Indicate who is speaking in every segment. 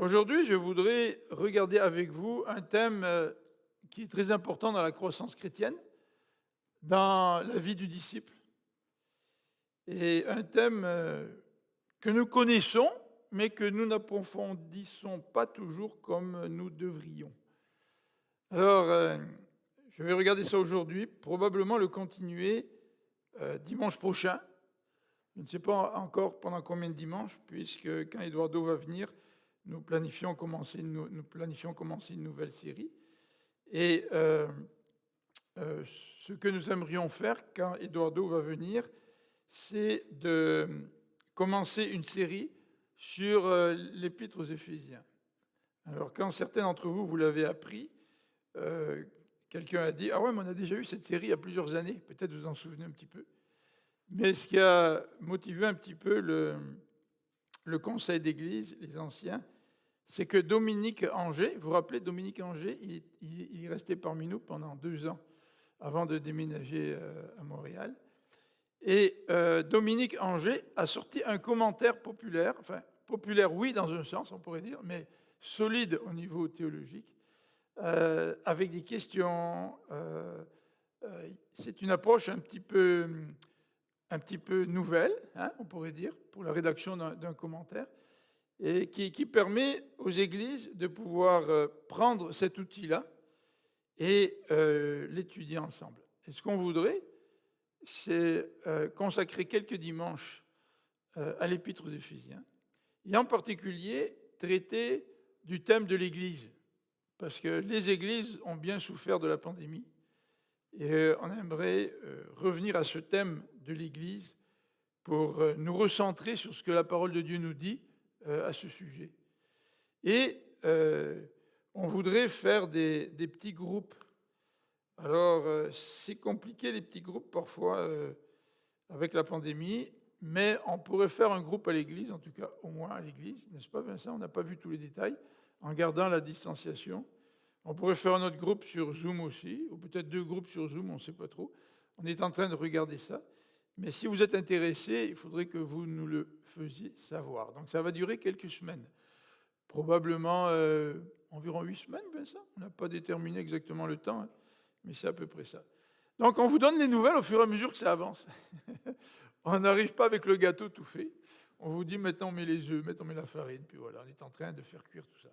Speaker 1: Aujourd'hui, je voudrais regarder avec vous un thème qui est très important dans la croissance chrétienne, dans la vie du disciple, et un thème que nous connaissons, mais que nous n'approfondissons pas toujours comme nous devrions. Alors, je vais regarder ça aujourd'hui, probablement le continuer dimanche prochain. Je ne sais pas encore pendant combien de dimanches, puisque quand Eduardo va venir, nous planifions commencer une nouvelle série. Et ce que nous aimerions faire quand Eduardo va venir, c'est de commencer une série sur l'Épître aux Éphésiens. Alors, quand certains d'entre vous, vous l'avez appris, quelqu'un a dit « Ah ouais, mais on a déjà eu cette série il y a plusieurs années. » Peut-être vous en souvenez un petit peu. Mais ce qui a motivé un petit peu le conseil d'église, les anciens, c'est que Dominique Angers, vous vous rappelez, Dominique Angers, il est resté parmi nous pendant 2 ans avant de déménager à Montréal. Et Dominique Angers a sorti un commentaire populaire, enfin populaire oui dans un sens on pourrait dire, mais solide au niveau théologique, avec des questions. C'est une approche un petit peu nouvelle, hein, on pourrait dire, pour la rédaction d'un commentaire, et qui permet aux églises de pouvoir prendre cet outil-là et l'étudier ensemble. Et ce qu'on voudrait, c'est consacrer quelques dimanches à l'Épître aux Éphésiens, et en particulier traiter du thème de l'Église, parce que les églises ont bien souffert de la pandémie, et on aimerait revenir à ce thème de l'Église pour nous recentrer sur ce que la parole de Dieu nous dit à ce sujet. Et on voudrait faire des petits groupes. Alors, c'est compliqué les petits groupes parfois avec la pandémie, mais on pourrait faire un groupe à l'église, en tout cas au moins à l'église, n'est-ce pas Vincent? On n'a pas vu tous les détails, en gardant la distanciation. On pourrait faire un autre groupe sur Zoom aussi, ou peut-être 2 groupes sur Zoom, on ne sait pas trop. On est en train de regarder ça. Mais si vous êtes intéressé, il faudrait que vous nous le faisiez savoir. Donc ça va durer quelques semaines. Probablement environ 8 semaines, Vincent. On n'a pas déterminé exactement le temps, hein, mais c'est à peu près ça. Donc on vous donne les nouvelles au fur et à mesure que ça avance. On n'arrive pas avec le gâteau tout fait. On vous dit maintenant on met les œufs, maintenant on met la farine, puis voilà, on est en train de faire cuire tout ça,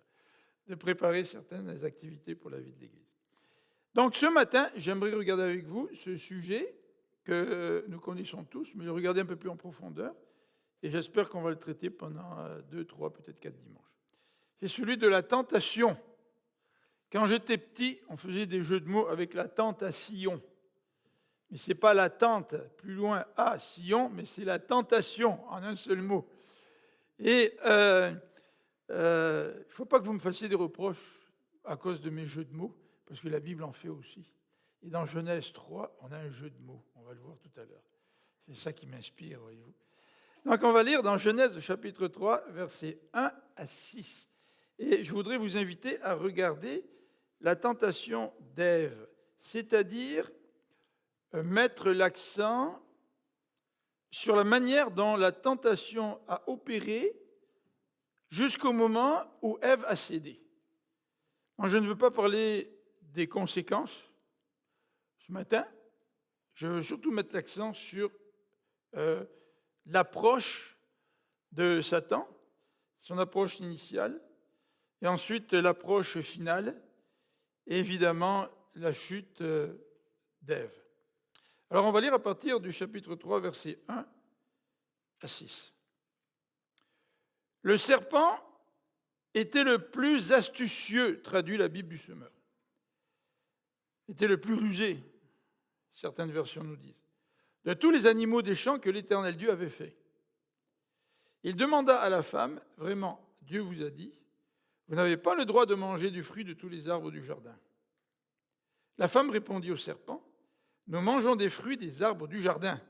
Speaker 1: de préparer certaines activités pour la vie de l'Église. Donc ce matin, j'aimerais regarder avec vous ce sujet que nous connaissons tous, mais le regarder un peu plus en profondeur, et j'espère qu'on va le traiter pendant 2, 3, peut-être 4 dimanches. C'est celui de la tentation. Quand j'étais petit, on faisait des jeux de mots avec la tentation. Mais ce n'est pas la tente, plus loin, à Sion, mais c'est la tentation, en un seul mot. Et il ne faut pas que vous me fassiez des reproches à cause de mes jeux de mots, parce que la Bible en fait aussi. Et dans Genèse 3, on a un jeu de mots, on va le voir tout à l'heure. C'est ça qui m'inspire, voyez-vous. Donc on va lire dans Genèse chapitre 3, versets 1 à 6. Et je voudrais vous inviter à regarder la tentation d'Ève, c'est-à-dire mettre l'accent sur la manière dont la tentation a opéré jusqu'au moment où Ève a cédé. Moi, je ne veux pas parler des conséquences ce matin. Je veux surtout mettre l'accent sur l'approche de Satan, son approche initiale, et ensuite l'approche finale, et évidemment la chute d'Ève. Alors on va lire à partir du chapitre 3, versets 1 à 6. Le serpent était le plus astucieux, traduit la Bible du Semeur. Était le plus rusé, certaines versions nous disent, de tous les animaux des champs que l'Éternel Dieu avait fait. Il demanda à la femme, vraiment, Dieu vous a dit, vous n'avez pas le droit de manger du fruit de tous les arbres du jardin. La femme répondit au serpent, nous mangeons des fruits des arbres du jardin.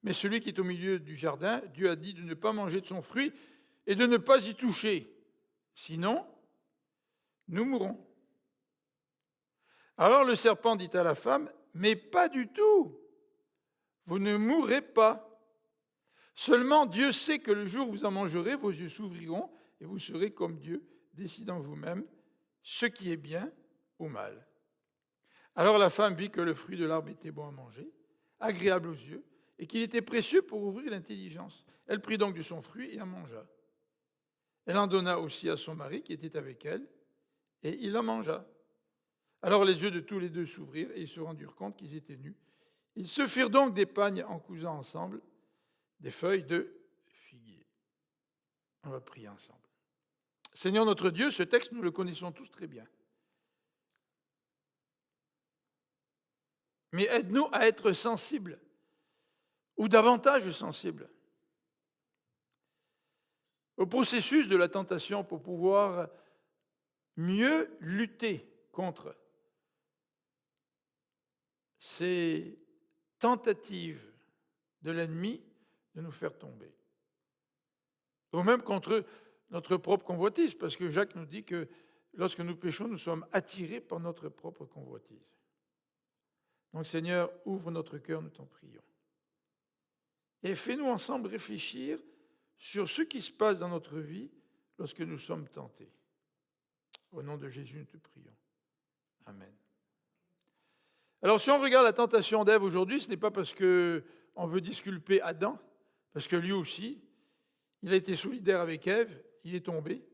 Speaker 1: Mais celui qui est au milieu du jardin, Dieu a dit de ne pas manger de son fruit et de ne pas y toucher. Sinon, nous mourrons. Alors le serpent dit à la femme, mais pas du tout. Vous ne mourrez pas. Seulement Dieu sait que le jour où vous en mangerez, vos yeux s'ouvriront et vous serez comme Dieu, décidant vous-même ce qui est bien ou mal. Alors la femme vit que le fruit de l'arbre était bon à manger, agréable aux yeux, et qu'il était précieux pour ouvrir l'intelligence. Elle prit donc de son fruit et en mangea. Elle en donna aussi à son mari qui était avec elle, et il en mangea. Alors les yeux de tous les deux s'ouvrirent, et ils se rendirent compte qu'ils étaient nus. Ils se firent donc des pagnes en cousant ensemble des feuilles de figuier. On va prier ensemble. Seigneur notre Dieu, ce texte, nous le connaissons tous très bien. Mais aide-nous à être sensibles, ou davantage sensibles, au processus de la tentation pour pouvoir mieux lutter contre ces tentatives de l'ennemi de nous faire tomber. Ou même contre notre propre convoitise, parce que Jacques nous dit que lorsque nous péchons, nous sommes attirés par notre propre convoitise. Donc Seigneur, ouvre notre cœur, nous t'en prions. Et fais-nous ensemble réfléchir sur ce qui se passe dans notre vie lorsque nous sommes tentés. Au nom de Jésus, nous te prions. Amen. Alors si on regarde la tentation d'Ève aujourd'hui, ce n'est pas parce qu'on veut disculper Adam, parce que lui aussi, il a été solidaire avec Ève, il est tombé,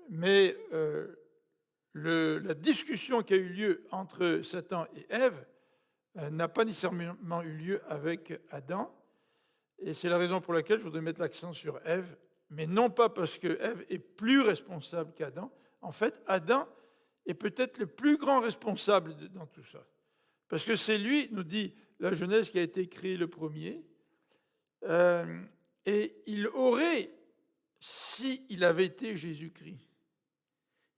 Speaker 1: mais la discussion qui a eu lieu entre Satan et Ève n'a pas nécessairement eu lieu avec Adam, et c'est la raison pour laquelle je voudrais mettre l'accent sur Ève, mais non pas parce que Ève est plus responsable qu'Adam. En fait, Adam est peut-être le plus grand responsable dans tout ça, parce que c'est lui, nous dit la Genèse, qui a été créé le premier, et il aurait, s'il avait été Jésus-Christ,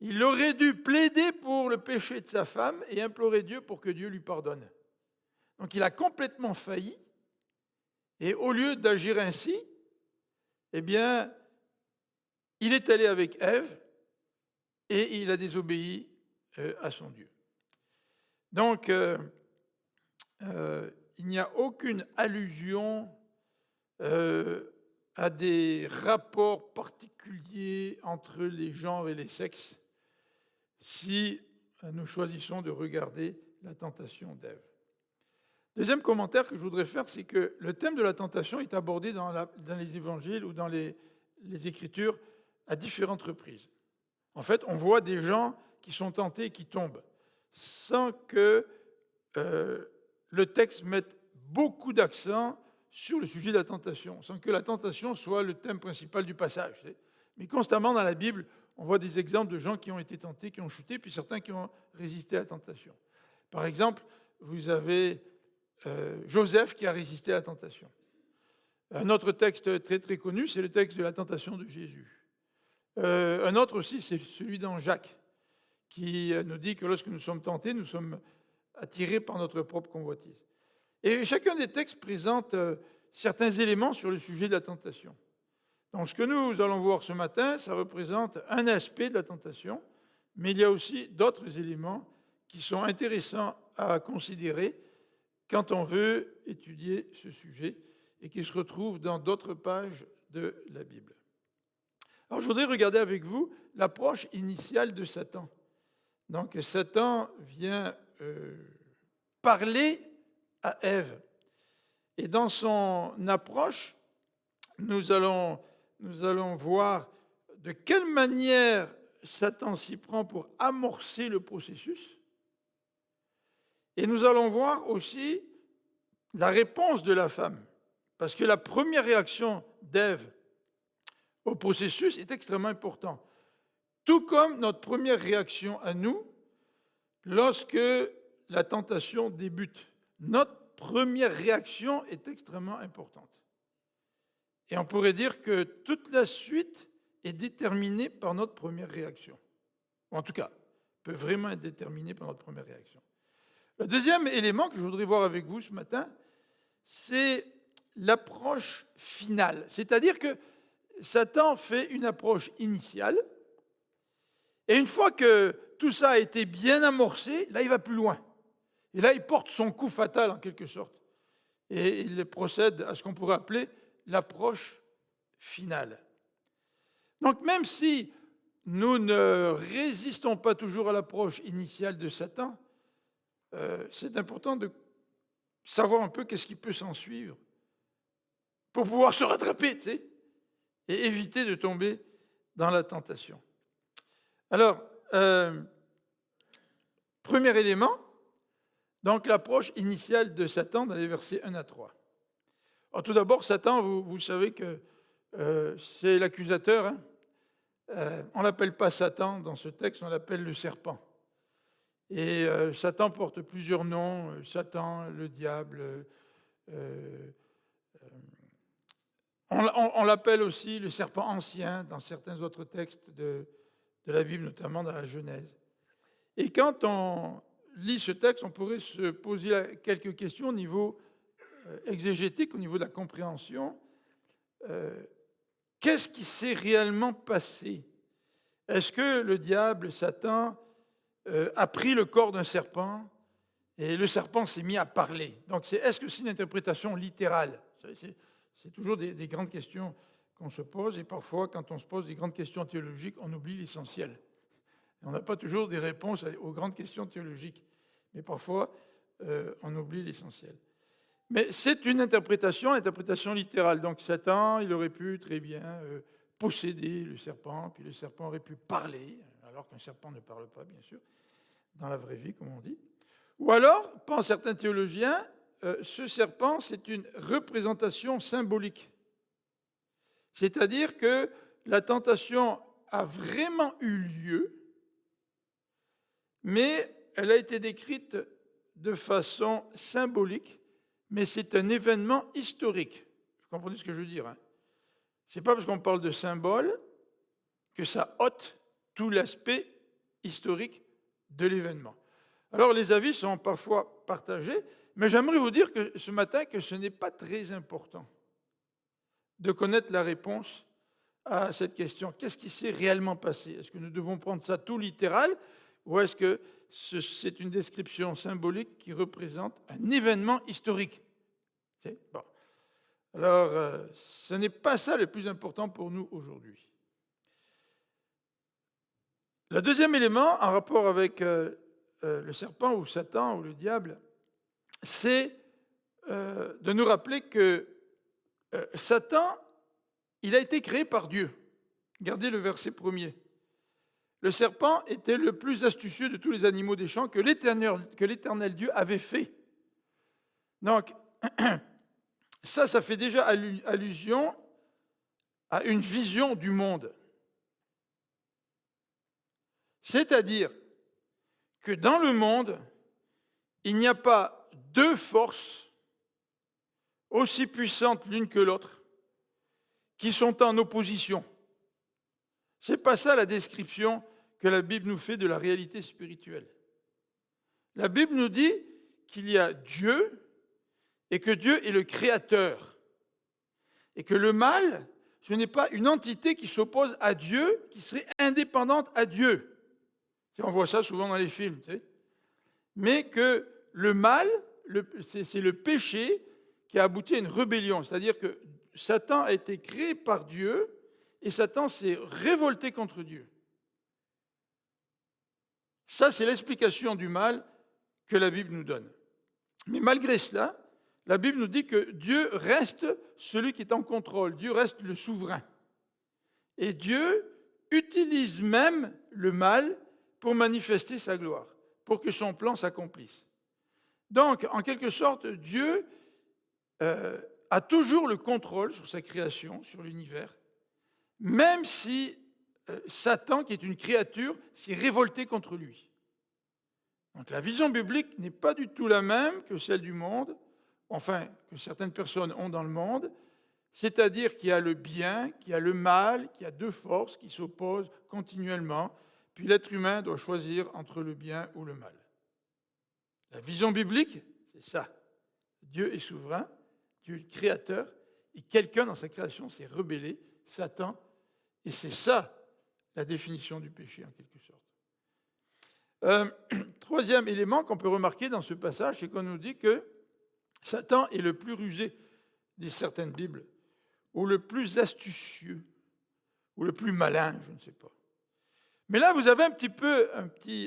Speaker 1: il aurait dû plaider pour le péché de sa femme et implorer Dieu pour que Dieu lui pardonne. Donc il a complètement failli, et au lieu d'agir ainsi, eh bien, il est allé avec Ève et il a désobéi à son Dieu. Donc, il n'y a aucune allusion à des rapports particuliers entre les genres et les sexes si nous choisissons de regarder la tentation d'Ève. Deuxième commentaire que je voudrais faire, c'est que le thème de la tentation est abordé dans les évangiles ou dans les Écritures à différentes reprises. En fait, on voit des gens qui sont tentés et qui tombent, sans que le texte mette beaucoup d'accent sur le sujet de la tentation, sans que la tentation soit le thème principal du passage. Mais constamment dans la Bible, on voit des exemples de gens qui ont été tentés, qui ont chuté, puis certains qui ont résisté à la tentation. Par exemple, vous avez Joseph qui a résisté à la tentation. Un autre texte très très connu, c'est le texte de la tentation de Jésus. Un autre aussi, c'est celui dans Jacques, qui nous dit que lorsque nous sommes tentés, nous sommes attirés par notre propre convoitise. Et chacun des textes présente certains éléments sur le sujet de la tentation. Donc ce que nous allons voir ce matin, ça représente un aspect de la tentation, mais il y a aussi d'autres éléments qui sont intéressants à considérer quand on veut étudier ce sujet et qui se retrouvent dans d'autres pages de la Bible. Alors je voudrais regarder avec vous l'approche initiale de Satan. Donc Satan vient parler à Ève. Et dans son approche, nous allons voir de quelle manière Satan s'y prend pour amorcer le processus. Et nous allons voir aussi la réponse de la femme. Parce que la première réaction d'Ève au processus est extrêmement importante. Tout comme notre première réaction à nous, lorsque la tentation débute. Notre première réaction est extrêmement importante. Et on pourrait dire que toute la suite est déterminée par notre première réaction. En tout cas, peut vraiment être déterminée par notre première réaction. Le deuxième élément que je voudrais voir avec vous ce matin, c'est l'approche finale. C'est-à-dire que Satan fait une approche initiale, et une fois que tout ça a été bien amorcé, là, il va plus loin. Et là, il porte son coup fatal, en quelque sorte. Et il procède à ce qu'on pourrait appeler l'approche finale. Donc même si nous ne résistons pas toujours à l'approche initiale de Satan, c'est important de savoir un peu qu'est-ce qui peut s'en suivre pour pouvoir se rattraper, tu sais, et éviter de tomber dans la tentation. Alors, premier élément, donc l'approche initiale de Satan dans les versets 1 à 3. Alors, tout d'abord, Satan, vous savez que c'est l'accusateur. Hein. On ne l'appelle pas Satan dans ce texte, on l'appelle le serpent. Et Satan porte plusieurs noms, Satan, le diable. On l'appelle aussi le serpent ancien dans certains autres textes de la Bible, notamment dans la Genèse. Et quand on lit ce texte, on pourrait se poser quelques questions au niveau exégétique, au niveau de la compréhension. Qu'est-ce qui s'est réellement passé? Est-ce que le diable, Satan, a pris le corps d'un serpent et le serpent s'est mis à parler? Donc, est-ce que c'est une interprétation littérale? C'est toujours des grandes questions qu'on se pose, et parfois, quand on se pose des grandes questions théologiques, on oublie l'essentiel. On n'a pas toujours des réponses aux grandes questions théologiques, mais parfois, on oublie l'essentiel. Mais c'est une interprétation littérale. Donc Satan, il aurait pu très bien posséder le serpent, puis le serpent aurait pu parler, alors qu'un serpent ne parle pas, bien sûr, dans la vraie vie, comme on dit. Ou alors, pensent certains théologiens, ce serpent, c'est une représentation symbolique. C'est-à-dire que la tentation a vraiment eu lieu, mais elle a été décrite de façon symbolique, mais c'est un événement historique. Vous comprenez ce que je veux dire, hein? Ce n'est pas parce qu'on parle de symbole que ça ôte tout l'aspect historique de l'événement. Alors les avis sont parfois partagés, mais j'aimerais vous dire que ce matin que ce n'est pas très important de connaître la réponse à cette question. Qu'est-ce qui s'est réellement passé? Est-ce que nous devons prendre ça tout littéral, ou est-ce que c'est une description symbolique qui représente un événement historique? Bon. Alors, ce n'est pas ça le plus important pour nous aujourd'hui. Le deuxième élément, en rapport avec le serpent ou Satan ou le diable, c'est de nous rappeler que Satan, il a été créé par Dieu. Regardez le verset 1er. Le serpent était le plus astucieux de tous les animaux des champs que l'Éternel Dieu avait fait. Donc, ça fait déjà allusion à une vision du monde. C'est-à-dire que dans le monde, il n'y a pas deux forces aussi puissantes l'une que l'autre qui sont en opposition. Ce n'est pas ça la description que la Bible nous fait de la réalité spirituelle. La Bible nous dit qu'il y a Dieu et que Dieu est le créateur. Et que le mal, ce n'est pas une entité qui s'oppose à Dieu, qui serait indépendante à Dieu. On voit ça souvent dans les films. Tu sais. Mais que le mal, c'est le péché qui a abouti à une rébellion. C'est-à-dire que Satan a été créé par Dieu et Satan s'est révolté contre Dieu. Ça, c'est l'explication du mal que la Bible nous donne. Mais malgré cela, la Bible nous dit que Dieu reste celui qui est en contrôle. Dieu reste le souverain. Et Dieu utilise même le mal pour manifester sa gloire, pour que son plan s'accomplisse. Donc, en quelque sorte, Dieu a toujours le contrôle sur sa création, sur l'univers, même si Satan, qui est une créature, s'est révolté contre lui. Donc la vision biblique n'est pas du tout la même que celle du monde, enfin, que certaines personnes ont dans le monde, c'est-à-dire qu'il y a le bien, qu'il y a le mal, qu'il y a deux forces qui s'opposent continuellement, puis l'être humain doit choisir entre le bien ou le mal. La vision biblique, c'est ça. Dieu est souverain, Dieu est créateur, et quelqu'un dans sa création s'est rebellé, Satan, et c'est ça la définition du péché en quelque sorte. Troisième élément qu'on peut remarquer dans ce passage, c'est qu'on nous dit que Satan est le plus rusé des certaines Bibles, ou le plus astucieux, ou le plus malin, je ne sais pas. Mais là, vous avez un petit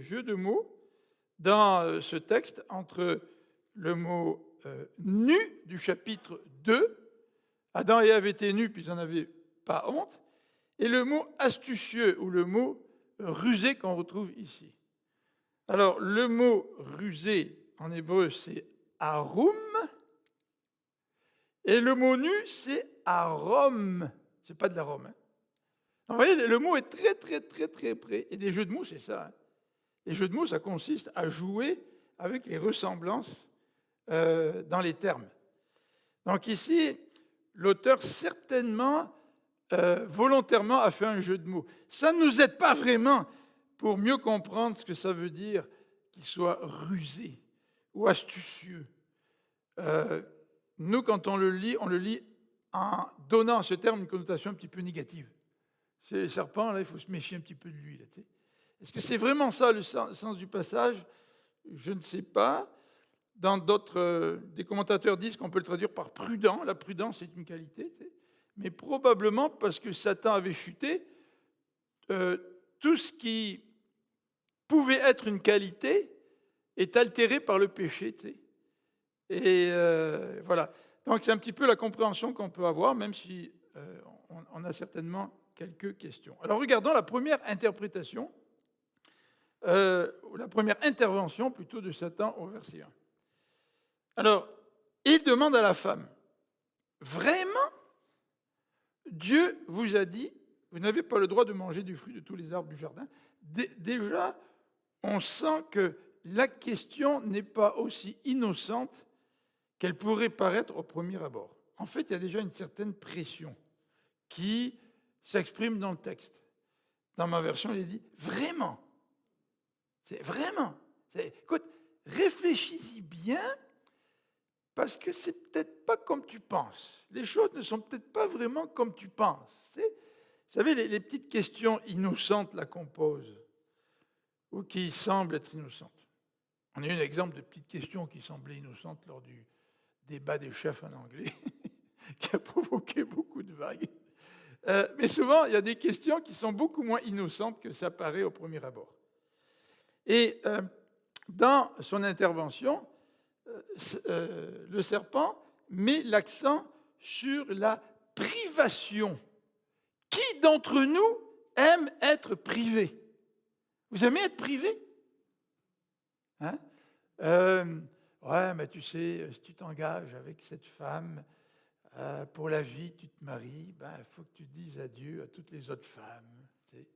Speaker 1: jeu de mots dans ce texte entre le mot nu du chapitre 2, Adam et Ève étaient nus puis ils n'en avaient pas honte, et le mot astucieux ou le mot rusé qu'on retrouve ici. Alors, le mot rusé en hébreu, c'est arum, et le mot nu, c'est arom. C'est pas de l'arôme. Vous voyez, le mot est très, très, très, très près. Et des jeux de mots, c'est ça. Les jeux de mots, ça consiste à jouer avec les ressemblances dans les termes. Donc ici, l'auteur certainement, volontairement, a fait un jeu de mots. Ça ne nous aide pas vraiment pour mieux comprendre ce que ça veut dire qu'il soit rusé ou astucieux. Nous, quand on le lit en donnant à ce terme une connotation un petit peu négative. C'est le serpent, là, il faut se méfier un petit peu de lui. Là, est-ce que c'est vraiment ça le sens du passage? Je ne sais pas. Dans d'autres, des commentateurs disent qu'on peut le traduire par prudent. La prudence est une qualité. Mais probablement parce que Satan avait chuté, tout ce qui pouvait être une qualité est altéré par le péché. Et voilà. Donc c'est un petit peu la compréhension qu'on peut avoir, même si on a certainement quelques questions. Alors regardons la première interprétation, la première intervention plutôt de Satan au verset 1. Alors, il demande à la femme, vraiment, Dieu vous a dit, vous n'avez pas le droit de manger du fruit de tous les arbres du jardin. Déjà, on sent que la question n'est pas aussi innocente qu'elle pourrait paraître au premier abord. En fait, il y a déjà une certaine pression qui s'exprime dans le texte. Dans ma version, il est dit « vraiment ». C'est vraiment. Écoute, réfléchis-y bien, parce que c'est peut-être pas comme tu penses. Les choses ne sont peut-être pas vraiment comme tu penses. Vous savez, les petites questions innocentes là qu'on pose, ou qui semblent être innocentes. On a eu un exemple de petites questions qui semblaient innocentes lors du débat des chefs en anglais, qui a provoqué beaucoup de vagues. Mais souvent, il y a des questions qui sont beaucoup moins innocentes que ça paraît au premier abord. Et dans son intervention, le serpent met l'accent sur la privation. Qui d'entre nous aime être privé? Vous aimez être privé? Hein? Ouais, mais tu sais, si tu t'engages avec cette femme pour la vie, tu te maries, il faut que tu dises adieu à toutes les autres femmes. Tu sais.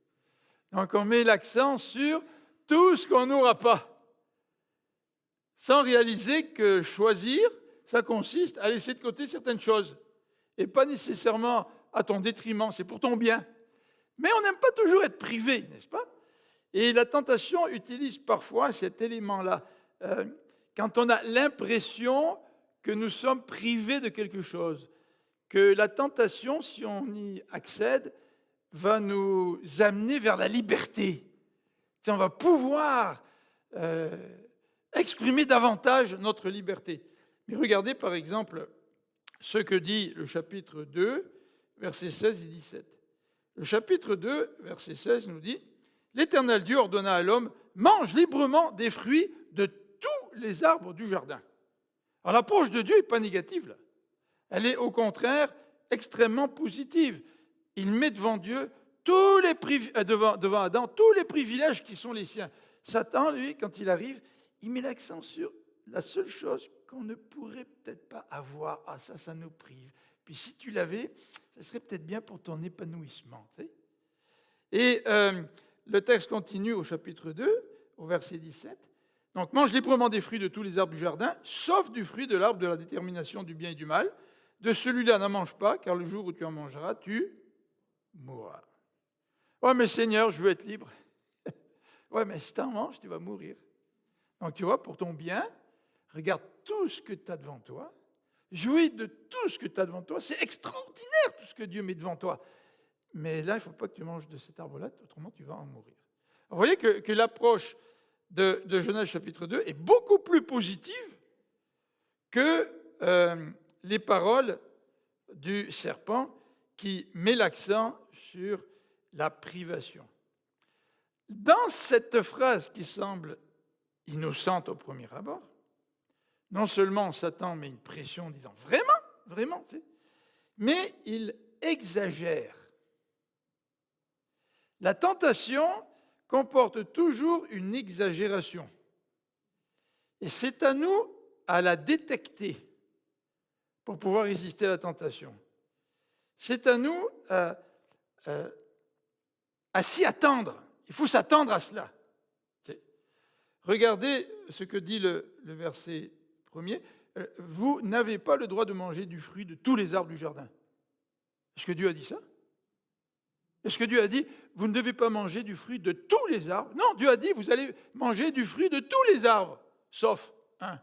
Speaker 1: Donc on met l'accent sur tout ce qu'on n'aura pas, sans réaliser que choisir, ça consiste à laisser de côté certaines choses, et pas nécessairement à ton détriment, c'est pour ton bien. Mais on n'aime pas toujours être privé, n'est-ce pas? Et la tentation utilise parfois cet élément-là. Quand on a l'impression que nous sommes privés de quelque chose, que la tentation, si on y accède, va nous amener vers la liberté. On va pouvoir exprimer davantage notre liberté. Mais regardez par exemple ce que dit le chapitre 2, versets 16 et 17. Le chapitre 2, verset 16 nous dit « L'Éternel Dieu ordonna à l'homme, mange librement des fruits de tous les arbres du jardin. » Alors l'approche de Dieu n'est pas négative là. Elle est au contraire extrêmement positive. Il met devant Dieu devant Adam tous les privilèges qui sont les siens. Satan, lui, quand il arrive, il met l'accent sur la seule chose qu'on ne pourrait peut-être pas avoir. Ah, ça nous prive. Puis si tu l'avais, ça serait peut-être bien pour ton épanouissement. Tu sais. Et le texte continue au chapitre 2, au verset 17. Donc, mange librement des fruits de tous les arbres du jardin, sauf du fruit de l'arbre de la détermination du bien et du mal. De celui-là, n'en mange pas, car le jour où tu en mangeras, tu mourras. Ouais, mais Seigneur, je veux être libre. Ouais, mais si tu en manges, tu vas mourir. Donc, tu vois, pour ton bien, regarde tout ce que tu as devant toi, jouis de tout ce que tu as devant toi. C'est extraordinaire tout ce que Dieu met devant toi. Mais là, il ne faut pas que tu manges de cet arbre-là, autrement tu vas en mourir. Alors, vous voyez que l'approche de Genèse chapitre 2 est beaucoup plus positive que les paroles du serpent qui met l'accent sur la privation. Dans cette phrase qui semble innocente au premier abord, non seulement Satan met une pression en disant vraiment, mais il exagère. La tentation comporte toujours une exagération. Et c'est à nous à la détecter pour pouvoir résister à la tentation. C'est à nous à s'y attendre. Il faut s'attendre à cela. Regardez ce que dit le verset 1er. Vous n'avez pas le droit de manger du fruit de tous les arbres du jardin. Est-ce que Dieu a dit ça? Est-ce que Dieu a dit, vous ne devez pas manger du fruit de tous les arbres? Non, Dieu a dit, vous allez manger du fruit de tous les arbres, sauf un.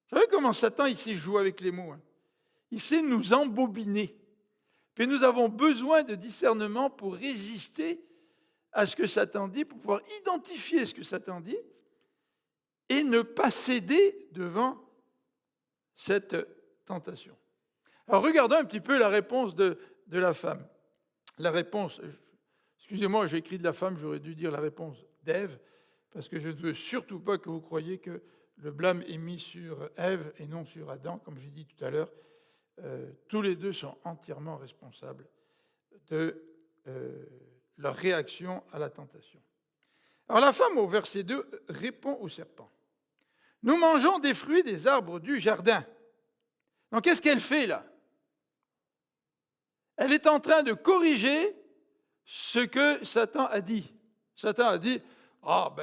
Speaker 1: Vous savez comment Satan, il sait jouer avec les mots, hein? Il sait nous embobiner. Puis nous avons besoin de discernement pour résister à ce que Satan dit, pour pouvoir identifier ce que Satan dit et ne pas céder devant cette tentation. Alors regardons un petit peu la réponse de la femme. La réponse, excusez-moi, j'ai écrit de la femme, j'aurais dû dire la réponse d'Ève, parce que je ne veux surtout pas que vous croyiez que le blâme est mis sur Ève et non sur Adam, comme j'ai dit tout à l'heure. Tous les deux sont entièrement responsables de leur réaction à la tentation. Alors la femme, au verset 2, répond au serpent. Nous mangeons des fruits des arbres du jardin. Donc qu'est-ce qu'elle fait là? Elle est en train de corriger ce que Satan a dit. Satan a dit,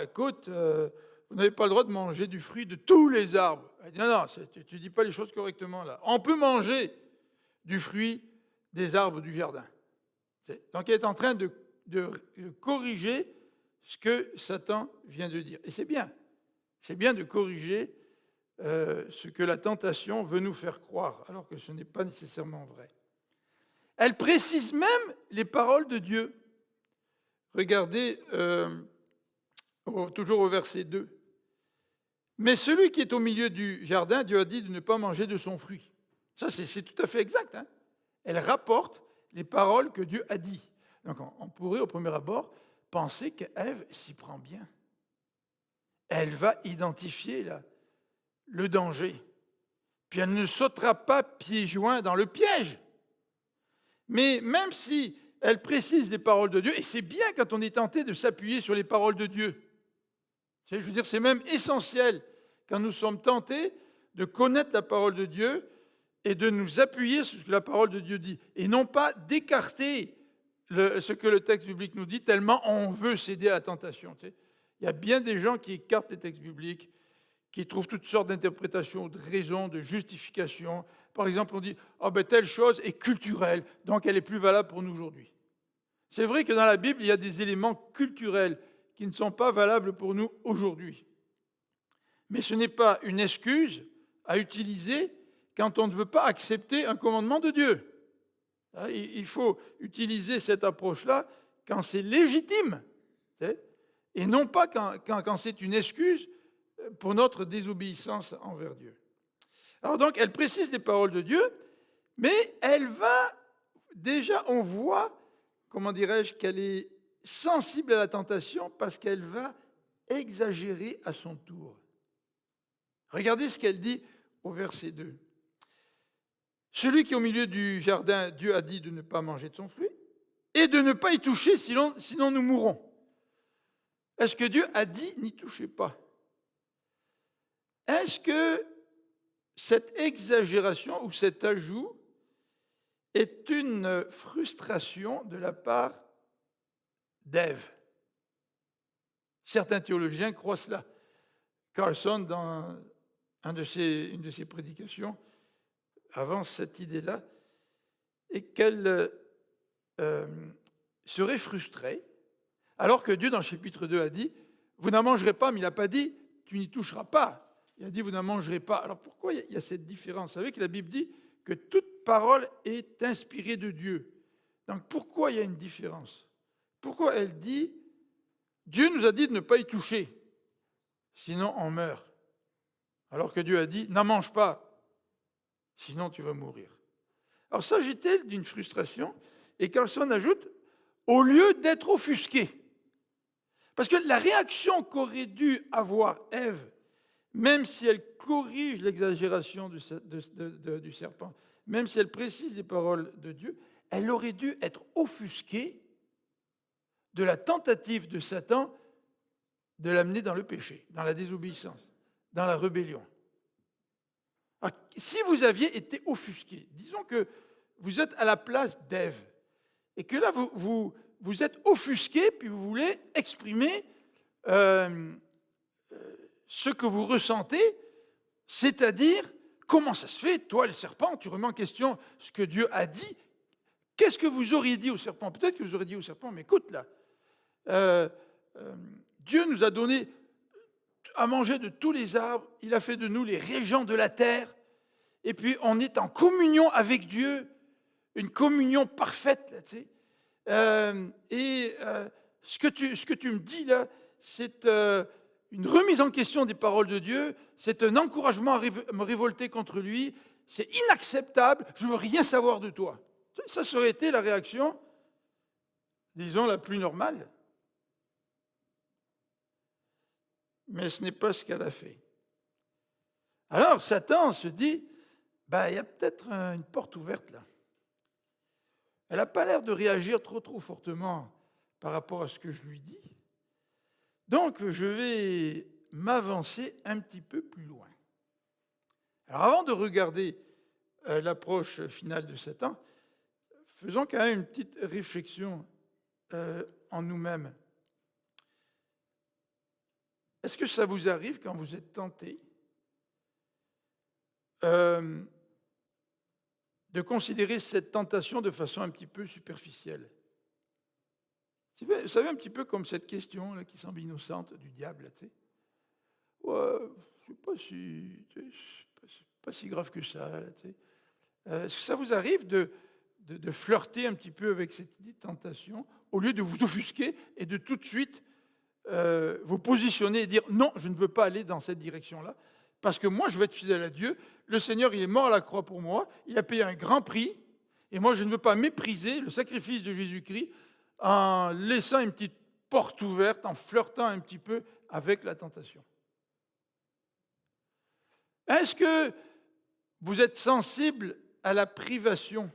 Speaker 1: écoute, vous n'avez pas le droit de manger du fruit de tous les arbres. Elle dit, non, tu ne dis pas les choses correctement là. On peut manger du fruit des arbres du jardin. Donc elle est en train de corriger ce que Satan vient de dire. Et c'est bien. C'est bien de corriger ce que la tentation veut nous faire croire, alors que ce n'est pas nécessairement vrai. Elle précise même les paroles de Dieu. Regardez, toujours au verset 2. Mais celui qui est au milieu du jardin, Dieu a dit de ne pas manger de son fruit. Ça, c'est tout à fait exact, hein? Elle rapporte les paroles que Dieu a dit. Donc, on pourrait, au premier abord, penser qu'Ève s'y prend bien. Elle va identifier le danger. Puis elle ne sautera pas pieds joints dans le piège. Mais même si elle précise les paroles de Dieu, et c'est bien quand on est tenté de s'appuyer sur les paroles de Dieu. Je veux dire, c'est même essentiel quand nous sommes tentés de connaître la parole de Dieu et de nous appuyer sur ce que la parole de Dieu dit, et non pas d'écarter ce que le texte biblique nous dit, tellement on veut céder à la tentation. Il y a bien des gens qui écartent les textes bibliques, qui trouvent toutes sortes d'interprétations, de raisons, de justifications. Par exemple, on dit telle chose est culturelle, donc elle est plus valable pour nous aujourd'hui. C'est vrai que dans la Bible, il y a des éléments culturels qui ne sont pas valables pour nous aujourd'hui. Mais ce n'est pas une excuse à utiliser quand on ne veut pas accepter un commandement de Dieu. Il faut utiliser cette approche-là quand c'est légitime, et non pas quand c'est une excuse pour notre désobéissance envers Dieu. Alors donc, elle précise les paroles de Dieu, mais elle va, déjà, on voit, qu'elle est sensible à la tentation parce qu'elle va exagérer à son tour. Regardez ce qu'elle dit au verset 2. Celui qui est au milieu du jardin, Dieu a dit de ne pas manger de son fruit et de ne pas y toucher, sinon nous mourrons. Est-ce que Dieu a dit n'y touchez pas? Est-ce que cette exagération ou cet ajout est une frustration de la part d'Ève? Certains théologiens croient cela. Carlson, dans une de ses prédications, avance cette idée-là, et qu'elle serait frustrée, alors que Dieu, dans le chapitre 2, a dit « Vous n'en mangerez pas », mais il n'a pas dit « Tu n'y toucheras pas ». Il a dit « Vous n'en mangerez pas ». Alors pourquoi il y a cette différence? Vous savez que la Bible dit que toute parole est inspirée de Dieu. Donc pourquoi il y a une différence? Pourquoi elle dit « Dieu nous a dit de ne pas y toucher, sinon on meurt ». Alors que Dieu a dit « N'en mange pas, sinon tu vas mourir ». Alors s'agit-il d'une frustration? Et Carlson ajoute, au lieu d'être offusqué. Parce que la réaction qu'aurait dû avoir Ève, même si elle corrige l'exagération du serpent, même si elle précise les paroles de Dieu, elle aurait dû être offusquée de la tentative de Satan de l'amener dans le péché, dans la désobéissance, dans la rébellion. Alors, si vous aviez été offusqué, disons que vous êtes à la place d'Ève, et que là, vous êtes offusqué, puis vous voulez exprimer ce que vous ressentez, c'est-à-dire, comment ça se fait, toi, le serpent, tu remets en question ce que Dieu a dit, qu'est-ce que vous auriez dit au serpent? Peut-être que vous auriez dit au serpent, mais écoute là, Dieu nous a donné à manger de tous les arbres, il a fait de nous les régents de la terre, et puis on est en communion avec Dieu, une communion parfaite, là, tu sais. Ce que tu me dis là, c'est une remise en question des paroles de Dieu, c'est un encouragement à me révolter contre lui, c'est inacceptable, je ne veux rien savoir de toi. Ça aurait été la réaction, disons, la plus normale. Mais ce n'est pas ce qu'elle a fait. Alors Satan se dit, il y a peut-être une porte ouverte là. Elle n'a pas l'air de réagir trop fortement par rapport à ce que je lui dis. Donc, je vais m'avancer un petit peu plus loin. Alors, avant de regarder l'approche finale de Satan, faisons quand même une petite réflexion en nous-mêmes. Est-ce que ça vous arrive quand vous êtes tenté de considérer cette tentation de façon un petit peu superficielle? Vous savez, un petit peu comme cette question là, qui semble innocente du diable, tu sais. Ouais, c'est pas si grave que ça, là, tu sais. Est-ce que ça vous arrive de flirter un petit peu avec cette idée de tentation, au lieu de vous offusquer et de tout de suite vous positionner et dire non, je ne veux pas aller dans cette direction-là, parce que moi, je veux être fidèle à Dieu. Le Seigneur, il est mort à la croix pour moi, il a payé un grand prix, et moi, je ne veux pas mépriser le sacrifice de Jésus-Christ en laissant une petite porte ouverte, en flirtant un petit peu avec la tentation. Est-ce que vous êtes sensible à la privation?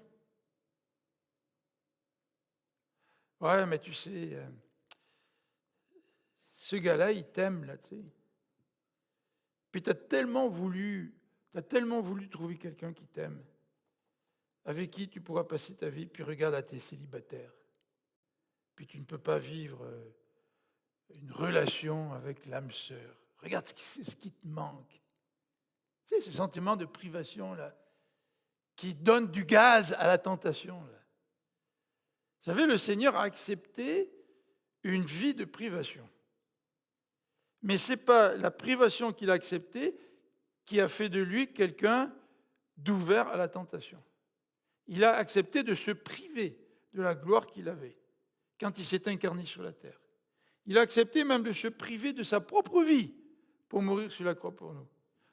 Speaker 1: Ouais, mais tu sais, ce gars-là, il t'aime, là, tu sais. Puis tu as tellement voulu trouver quelqu'un qui t'aime, avec qui tu pourras passer ta vie, puis regarde, à tes célibataires. Puis tu ne peux pas vivre une relation avec l'âme sœur. Regarde ce qui te manque. Tu sais, ce sentiment de privation, là, qui donne du gaz à la tentation, là. Vous savez, le Seigneur a accepté une vie de privation. Mais ce n'est pas la privation qu'il a acceptée qui a fait de lui quelqu'un d'ouvert à la tentation. Il a accepté de se priver de la gloire qu'il avait quand il s'est incarné sur la terre. Il a accepté même de se priver de sa propre vie pour mourir sur la croix pour nous.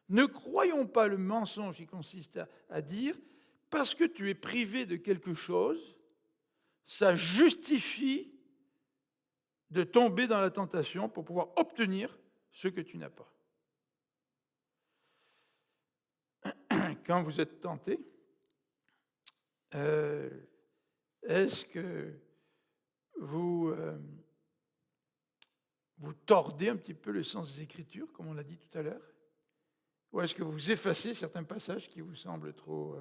Speaker 1: Ne croyons pas le mensonge qui consiste à dire « parce que tu es privé de quelque chose, ça justifie de tomber dans la tentation pour pouvoir obtenir ce que tu n'as pas. » Quand vous êtes tenté, est-ce que vous tordez un petit peu le sens des Écritures, comme on l'a dit tout à l'heure? Ou est-ce que vous effacez certains passages qui vous semblent trop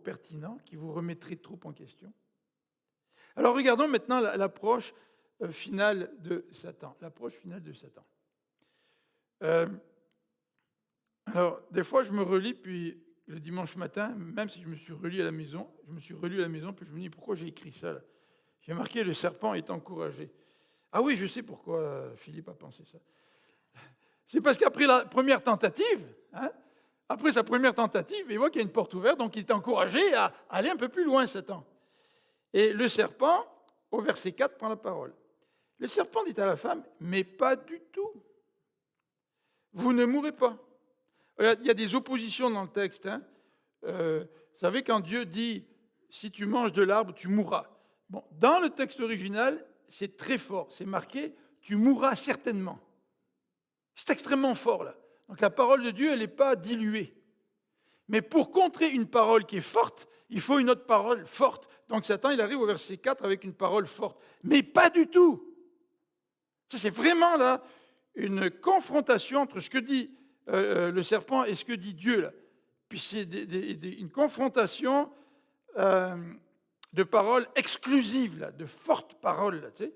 Speaker 1: pertinents, qui vous remettraient trop en question? Alors regardons maintenant l'approche finale de Satan. L'approche finale de Satan. Alors, des fois, je me relis, puis le dimanche matin, même si je me suis relu à la maison, puis je me dis, pourquoi j'ai écrit ça là? J'ai marqué, le serpent est encouragé. Ah oui, je sais pourquoi Philippe a pensé ça. C'est parce qu'après la première tentative, après sa première tentative, il voit qu'il y a une porte ouverte, donc il est encouragé à aller un peu plus loin, Satan. Et le serpent, au verset 4, prend la parole. Le serpent dit à la femme, mais pas du tout. Vous ne mourrez pas. Il y a des oppositions dans le texte. Vous savez, quand Dieu dit « si tu manges de l'arbre, tu mourras ». Bon, dans le texte original, c'est très fort. C'est marqué « tu mourras certainement ». C'est extrêmement fort, là. Donc la parole de Dieu, elle n'est pas diluée. Mais pour contrer une parole qui est forte, il faut une autre parole forte. Donc Satan, il arrive au verset 4 avec une parole forte. Mais pas du tout. Ça, c'est vraiment là une confrontation entre ce que dit le serpent et ce que dit Dieu. Là. Puis c'est une confrontation de paroles exclusives, là, de fortes paroles. Là, tu sais.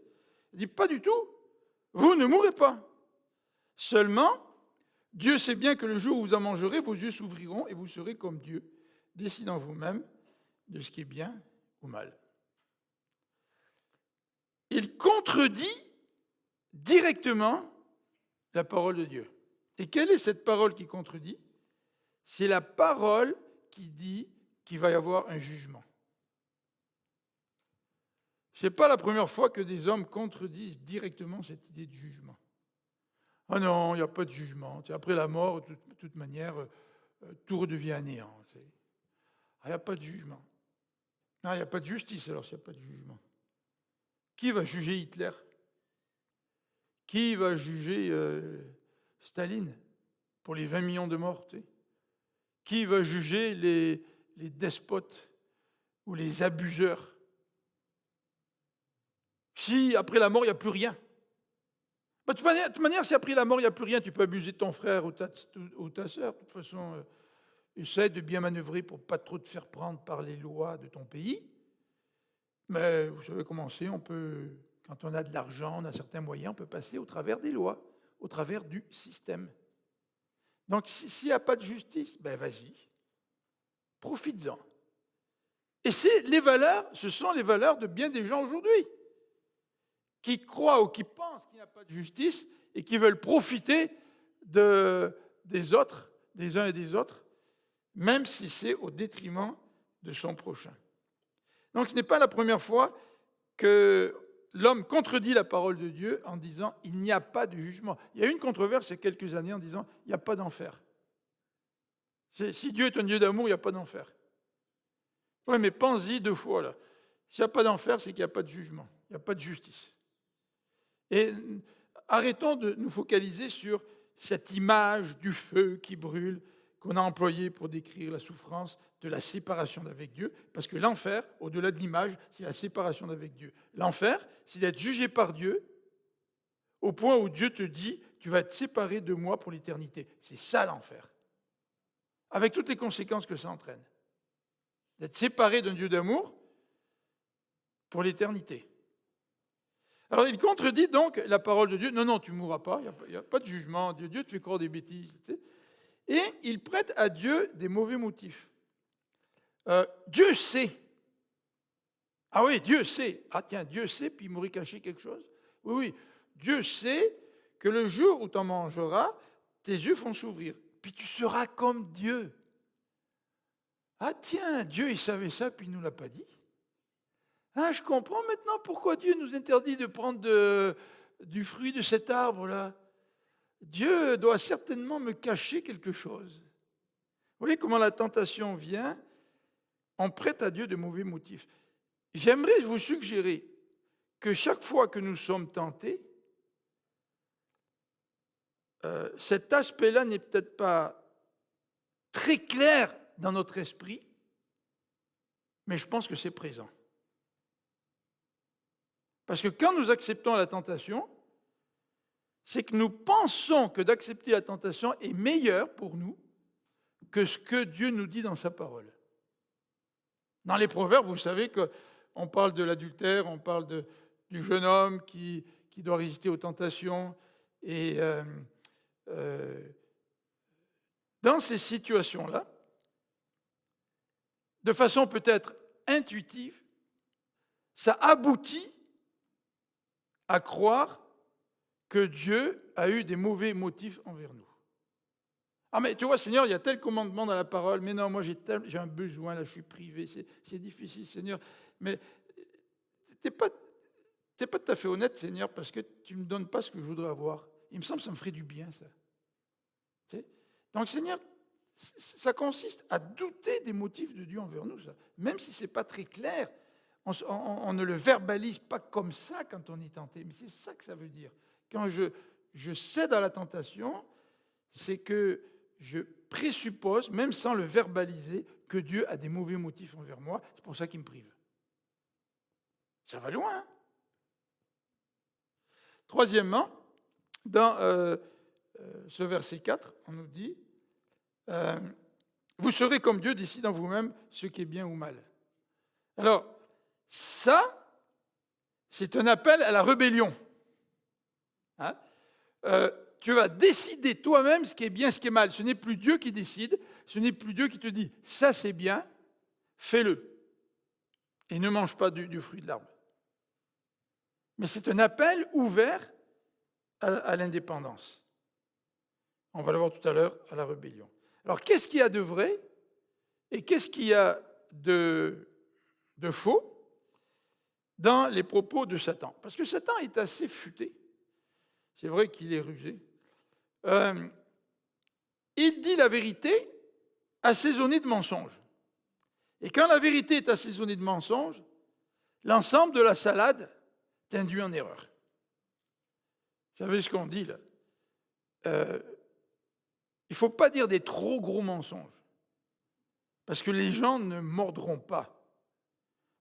Speaker 1: Il dit pas du tout. Vous ne mourrez pas. Seulement, Dieu sait bien que le jour où vous en mangerez, vos yeux s'ouvriront et vous serez comme Dieu, décidant vous-même de ce qui est bien ou mal. Il contredit directement la parole de Dieu. Et quelle est cette parole qui contredit? C'est la parole qui dit qu'il va y avoir un jugement. Ce n'est pas la première fois que des hommes contredisent directement cette idée de jugement. Ah non, il n'y a pas de jugement. Après la mort, de toute manière, tout redevient néant. Ah, il n'y a pas de jugement. Ah, il n'y a pas de justice alors s'il n'y a pas de jugement. Qui va juger Hitler? Qui va juger Staline pour les 20 millions de morts? Qui va juger les despotes ou les abuseurs? Si après la mort, il n'y a plus rien. De toute manière, si après la mort, il n'y a plus rien, tu peux abuser de ton frère ou ta sœur. De toute façon, essaie de bien manœuvrer pour ne pas trop te faire prendre par les lois de ton pays. Mais vous savez comment c'est, on peut, quand on a de l'argent, on a certains moyens, on peut passer au travers des lois, au travers du système. Donc, s'il n'y a pas de justice, ben vas-y, profites-en. Et ce sont les valeurs de bien des gens aujourd'hui, qui croient ou qui pensent qu'il n'y a pas de justice et qui veulent profiter des autres, des uns et des autres, même si c'est au détriment de son prochain. Donc ce n'est pas la première fois que l'homme contredit la parole de Dieu en disant « il n'y a pas de jugement ». Il y a eu une controverse il y a quelques années en disant « il n'y a pas d'enfer ». Si Dieu est un Dieu d'amour, il n'y a pas d'enfer. Oui, mais pense-y 2 fois là. S'il n'y a pas d'enfer, c'est qu'il n'y a pas de jugement, il n'y a pas de justice. Et arrêtons de nous focaliser sur cette image du feu qui brûle qu'on a employée pour décrire la souffrance de la séparation d'avec Dieu, parce que l'enfer, au-delà de l'image, c'est la séparation d'avec Dieu. L'enfer, c'est d'être jugé par Dieu au point où Dieu te dit « tu vas être séparé de moi pour l'éternité ». C'est ça l'enfer, avec toutes les conséquences que ça entraîne. D'être séparé d'un Dieu d'amour pour l'éternité. Alors, il contredit donc la parole de Dieu. Non, non, tu ne mourras pas, il n'y a pas de jugement. Dieu te fait croire des bêtises. Tu sais. Et il prête à Dieu des mauvais motifs. Dieu sait. Ah oui, Dieu sait. Ah tiens, Dieu sait, puis il m'aurait caché quelque chose. Oui, oui, Dieu sait que le jour où tu en mangeras, tes yeux vont s'ouvrir. Puis tu seras comme Dieu. Ah tiens, Dieu, il savait ça, puis il ne nous l'a pas dit. Ah, je comprends maintenant pourquoi Dieu nous interdit de prendre du fruit de cet arbre-là. Dieu doit certainement me cacher quelque chose. Vous voyez comment la tentation vient? On prête à Dieu de mauvais motifs. J'aimerais vous suggérer que chaque fois que nous sommes tentés, cet aspect-là n'est peut-être pas très clair dans notre esprit, mais je pense que c'est présent. Parce que quand nous acceptons la tentation, c'est que nous pensons que d'accepter la tentation est meilleur pour nous que ce que Dieu nous dit dans sa parole. Dans les Proverbes, vous savez qu'on parle de l'adultère, on parle du jeune homme qui doit résister aux tentations. Et dans ces situations-là, de façon peut-être intuitive, ça aboutit à croire que Dieu a eu des mauvais motifs envers nous. Ah mais tu vois, Seigneur, il y a tel commandement dans la parole, mais non, moi j'ai un besoin, là je suis privé, c'est difficile, Seigneur. Mais tu n'es pas tout à fait honnête, Seigneur, parce que tu ne me donnes pas ce que je voudrais avoir. Il me semble que ça me ferait du bien, ça. Tu sais. Donc, Seigneur, Ça consiste à douter des motifs de Dieu envers nous, ça. Même si ce n'est pas très clair. On ne le verbalise pas comme ça quand on est tenté, mais c'est ça que ça veut dire. Quand je cède à la tentation, c'est que je présuppose, même sans le verbaliser, que Dieu a des mauvais motifs envers moi. C'est pour ça qu'il me prive. Ça va loin. Hein? Troisièmement, dans ce verset 4, on nous dit vous serez comme Dieu, décidant vous-même ce qui est bien ou mal. Alors, ça, c'est un appel à la rébellion. Hein? Tu vas décider toi-même ce qui est bien, ce qui est mal. Ce n'est plus Dieu qui décide, ce n'est plus Dieu qui te dit ça c'est bien, fais-le. Et ne mange pas du fruit de l'arbre. Mais c'est un appel ouvert à l'indépendance. On va le voir tout à l'heure, à la rébellion. Alors, qu'est-ce qu'il y a de vrai et qu'est-ce qu'il y a de faux dans les propos de Satan? Parce que Satan est assez futé. C'est vrai qu'il est rusé. Il dit la vérité assaisonnée de mensonges. Et quand la vérité est assaisonnée de mensonges, l'ensemble de la salade t'induit en erreur. Vous savez ce qu'on dit là? Il ne faut pas dire des trop gros mensonges, parce que les gens ne mordront pas.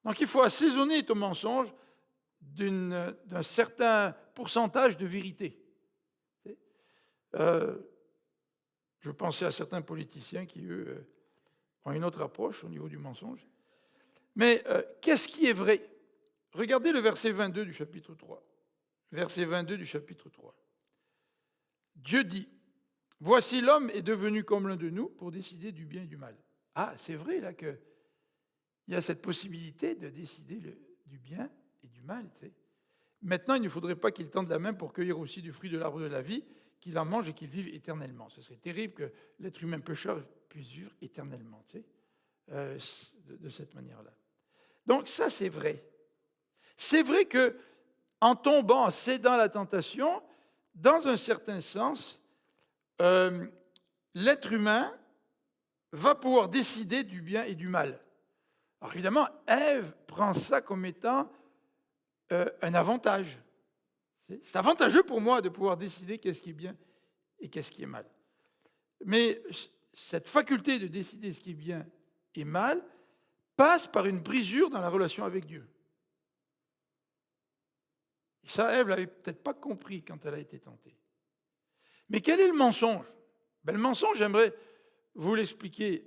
Speaker 1: Donc il faut assaisonner ton mensonge d'un certain pourcentage de vérité. Je pensais à certains politiciens qui, eux, ont une autre approche au niveau du mensonge. Mais qu'est-ce qui est vrai? Regardez le verset 22 du chapitre 3. Verset 22 du chapitre 3. Dieu dit, « Voici l'homme est devenu comme l'un de nous pour décider du bien et du mal. » Ah, c'est vrai là qu'il y a cette possibilité de décider du bien et du mal. Tu sais. Maintenant, il ne faudrait pas qu'il tende la main pour cueillir aussi du fruit de l'arbre de la vie, qu'il en mange et qu'il vive éternellement. Ce serait terrible que l'être humain pécheur puisse vivre éternellement, tu sais, de cette manière-là. Donc ça, c'est vrai. C'est vrai que en tombant, en cédant à la tentation, dans un certain sens, l'être humain va pouvoir décider du bien et du mal. Alors évidemment, Ève prend ça comme étant un avantage. C'est avantageux pour moi de pouvoir décider qu'est-ce qui est bien et qu'est-ce qui est mal. Mais cette faculté de décider ce qui est bien et mal passe par une brisure dans la relation avec Dieu. Et ça, Ève ne l'avait peut-être pas compris quand elle a été tentée. Mais quel est le mensonge? Le mensonge, j'aimerais vous l'expliquer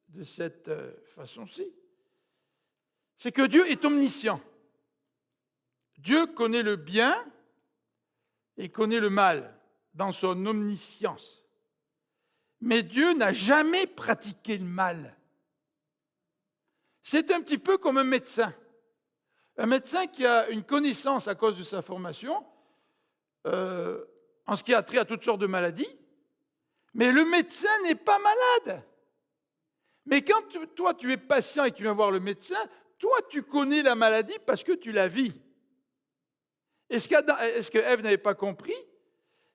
Speaker 1: de cette façon-ci. C'est que Dieu est omniscient. Dieu connaît le bien et connaît le mal dans son omniscience. Mais Dieu n'a jamais pratiqué le mal. C'est un petit peu comme un médecin. Un médecin qui a une connaissance à cause de sa formation en ce qui a trait à toutes sortes de maladies, mais le médecin n'est pas malade. Mais quand toi tu es patient et que tu viens voir le médecin, toi tu connais la maladie parce que tu la vis. Et ce que Ève n'avait pas compris,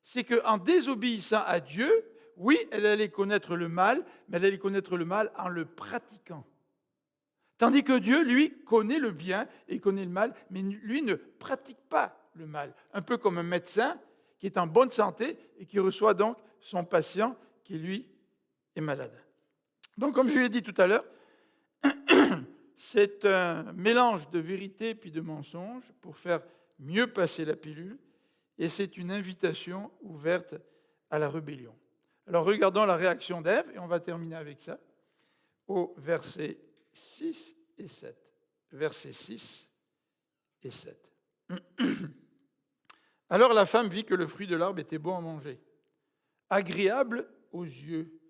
Speaker 1: c'est qu'en désobéissant à Dieu, oui, elle allait connaître le mal, mais elle allait connaître le mal en le pratiquant. Tandis que Dieu, lui, connaît le bien et connaît le mal, mais lui ne pratique pas le mal. Un peu comme un médecin qui est en bonne santé et qui reçoit donc son patient qui, lui, est malade. Donc, comme je l'ai dit tout à l'heure, c'est un mélange de vérité puis de mensonge pour faire mieux passer la pilule, et c'est une invitation ouverte à la rébellion. Alors, regardons la réaction d'Ève, et on va terminer avec ça, au verset 6 et 7. Versets 6 et 7. Alors la femme vit que le fruit de l'arbre était bon à manger, agréable aux yeux,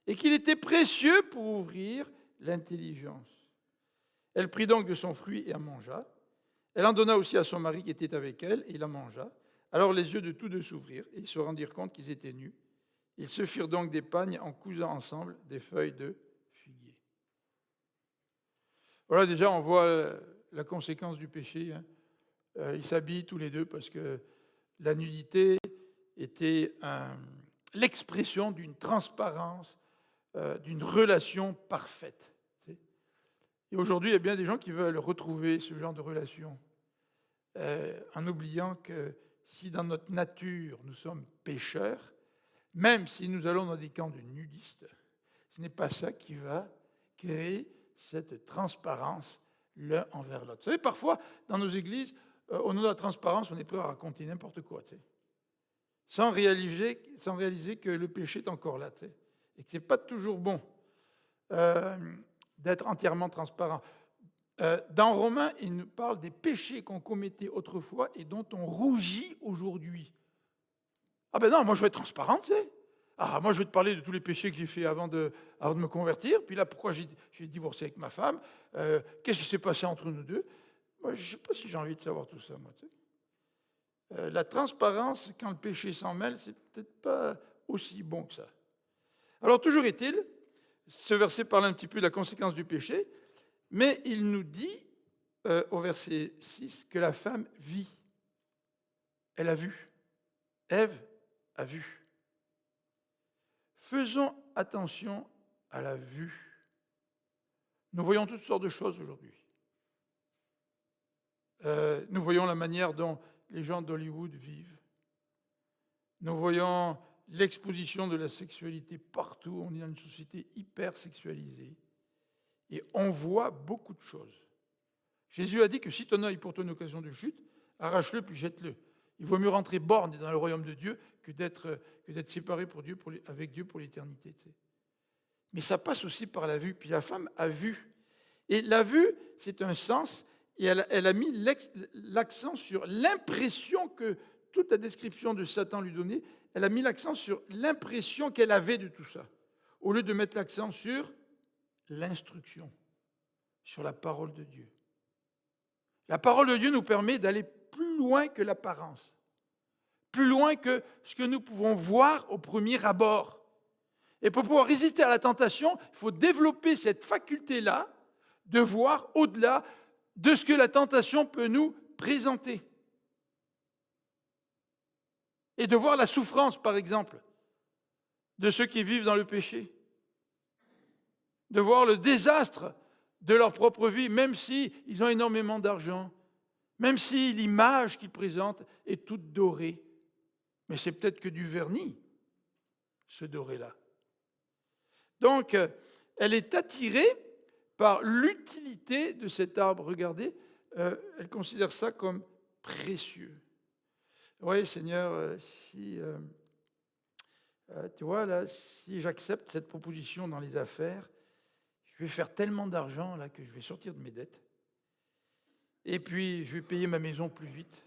Speaker 1: et qu'il était précieux pour ouvrir l'intelligence. Elle prit donc de son fruit et en mangea. Elle en donna aussi à son mari qui était avec elle, et il en mangea. Alors les yeux de tous deux s'ouvrirent, et ils se rendirent compte qu'ils étaient nus. Ils se firent donc des pagnes en cousant ensemble des feuilles de figuier. Voilà, déjà, on voit la conséquence du péché. Ils s'habillent tous les deux parce que la nudité était l'expression d'une transparence, d'une relation parfaite. Et aujourd'hui, il y a bien des gens qui veulent retrouver ce genre de relation, en oubliant que si dans notre nature nous sommes pécheurs, même si nous allons dans des camps de nudistes, ce n'est pas ça qui va créer cette transparence l'un envers l'autre. Vous savez, parfois, dans nos églises, au nom de la transparence, on est prêt à raconter n'importe quoi, sans réaliser que le péché est encore là, et que ce n'est pas toujours bon d'être entièrement transparent. Dans Romains, il nous parle des péchés qu'on commettait autrefois et dont on rougit aujourd'hui. Ah ben non, moi je vais être transparent, tu sais. Ah, moi je vais te parler de tous les péchés que j'ai fait avant de me convertir. Puis là, pourquoi j'ai divorcé avec ma femme. Qu'est-ce qui s'est passé entre nous deux? Moi, je ne sais pas si j'ai envie de savoir tout ça, moi, tu sais. La transparence, quand le péché s'en mêle, c'est peut-être pas aussi bon que ça. Alors, toujours est-il, ce verset parle un petit peu de la conséquence du péché, mais il nous dit, au verset 6, que la femme vit. Elle a vu. Ève a vu. Faisons attention à la vue. Nous voyons toutes sortes de choses aujourd'hui. Nous voyons la manière dont les gens d'Hollywood vivent. Nous voyons l'exposition de la sexualité partout. On est dans une société hyper sexualisée. Et on voit beaucoup de choses. Jésus a dit que si ton œil pour une occasion de chute, arrache-le puis jette-le. Il vaut mieux rentrer borgne dans le royaume de Dieu que d'être séparé avec Dieu pour l'éternité. Mais ça passe aussi par la vue. Puis la femme a vu. Et la vue, c'est un sens. Et elle a mis l'accent sur l'impression que toute la description de Satan lui donnait. Elle a mis l'accent sur l'impression qu'elle avait de tout ça. Au lieu de mettre l'accent sur l'instruction, sur la parole de Dieu. La parole de Dieu nous permet d'aller plus loin que l'apparence, plus loin que ce que nous pouvons voir au premier abord. Et pour pouvoir résister à la tentation, il faut développer cette faculté-là de voir au-delà de ce que la tentation peut nous présenter. Et de voir la souffrance, par exemple, de ceux qui vivent dans le péché. De voir le désastre de leur propre vie, même s'ils ont énormément d'argent, même si l'image qu'ils présentent est toute dorée. Mais c'est peut-être que du vernis, ce doré-là. Donc, elle est attirée par l'utilité de cet arbre. Regardez, elle considère ça comme précieux. Oui, Seigneur, tu vois, là, si j'accepte cette proposition dans les affaires, je vais faire tellement d'argent là que je vais sortir de mes dettes. Et puis, je vais payer ma maison plus vite.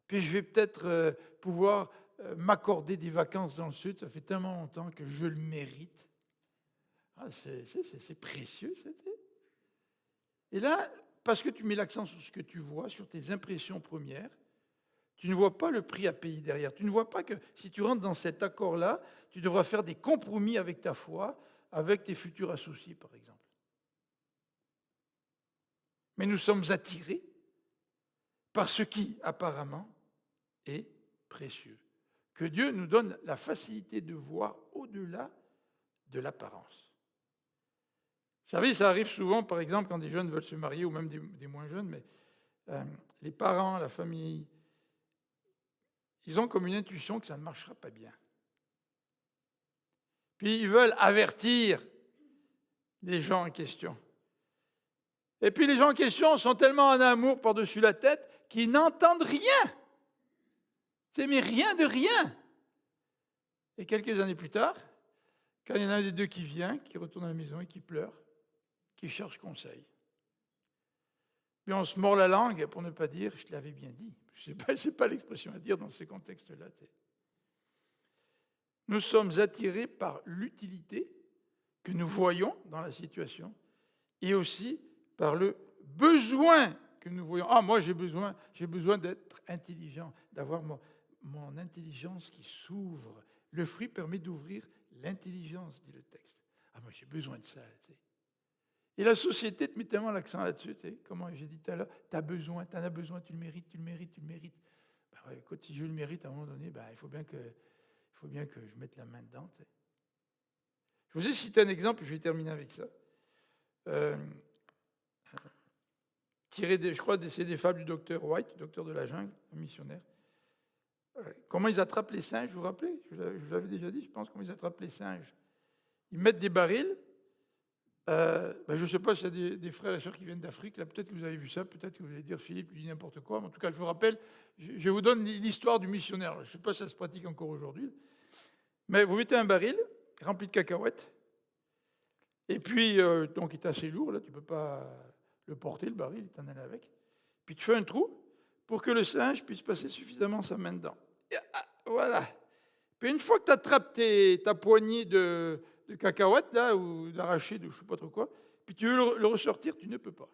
Speaker 1: Puis, je vais peut-être pouvoir m'accorder des vacances dans le sud. Ça fait tellement longtemps que je le mérite. Ah, c'est précieux, c'était. Et là, parce que tu mets l'accent sur ce que tu vois, sur tes impressions premières, tu ne vois pas le prix à payer derrière. Tu ne vois pas que si tu rentres dans cet accord-là, tu devras faire des compromis avec ta foi, avec tes futurs associés, par exemple. Mais nous sommes attirés par ce qui, apparemment, est précieux. Que Dieu nous donne la facilité de voir au-delà de l'apparence. Vous savez, ça arrive souvent, par exemple, quand des jeunes veulent se marier, ou même des moins jeunes, mais les parents, la famille, ils ont comme une intuition que ça ne marchera pas bien. Puis ils veulent avertir les gens en question. Et puis les gens en question sont tellement en amour par-dessus la tête qu'ils n'entendent rien. Mais rien de rien. Et quelques années plus tard, quand il y en a un des deux qui vient, qui retourne à la maison et qui pleure, qui cherche conseil. Puis on se mord la langue pour ne pas dire « je te l'avais bien dit ». Ce n'est pas l'expression à dire dans ces contextes-là. Nous sommes attirés par l'utilité que nous voyons dans la situation et aussi par le besoin que nous voyons. Ah, moi j'ai besoin d'être intelligent, d'avoir mon intelligence qui s'ouvre. Le fruit permet d'ouvrir l'intelligence, dit le texte. Ah, moi j'ai besoin de ça. Et la société te met tellement l'accent là-dessus, comment j'ai dit tout à l'heure, tu as besoin, tu en as besoin, tu le mérites. Ben ouais, écoute, si je le mérite à un moment donné, il faut bien que je mette la main dedans. Je vous ai cité un exemple, et je vais terminer avec ça. Euh, Tiré, je crois, c'est des fables du docteur White, docteur de la jungle, un missionnaire. Comment ils attrapent les singes, vous vous rappelez? Je vous l'avais déjà dit, je pense, comment ils attrapent les singes. Ils mettent des barils. Je ne sais pas s'il y a des frères et sœurs qui viennent d'Afrique, là peut-être que vous avez vu ça, peut-être que vous allez dire Philippe lui dit n'importe quoi, mais en tout cas je vous rappelle, je vous donne l'histoire du missionnaire. Je ne sais pas si ça se pratique encore aujourd'hui, mais vous mettez un baril rempli de cacahuètes, et puis donc il est assez lourd, là tu ne peux pas le porter, le baril, il t'en allé avec, puis tu fais un trou pour que le singe puisse passer suffisamment sa main dedans. Et, voilà. Puis une fois que tu attrapes ta poignée de cacahuètes, là, ou d'arachides, ou je ne sais pas trop quoi, puis tu veux le ressortir, tu ne peux pas.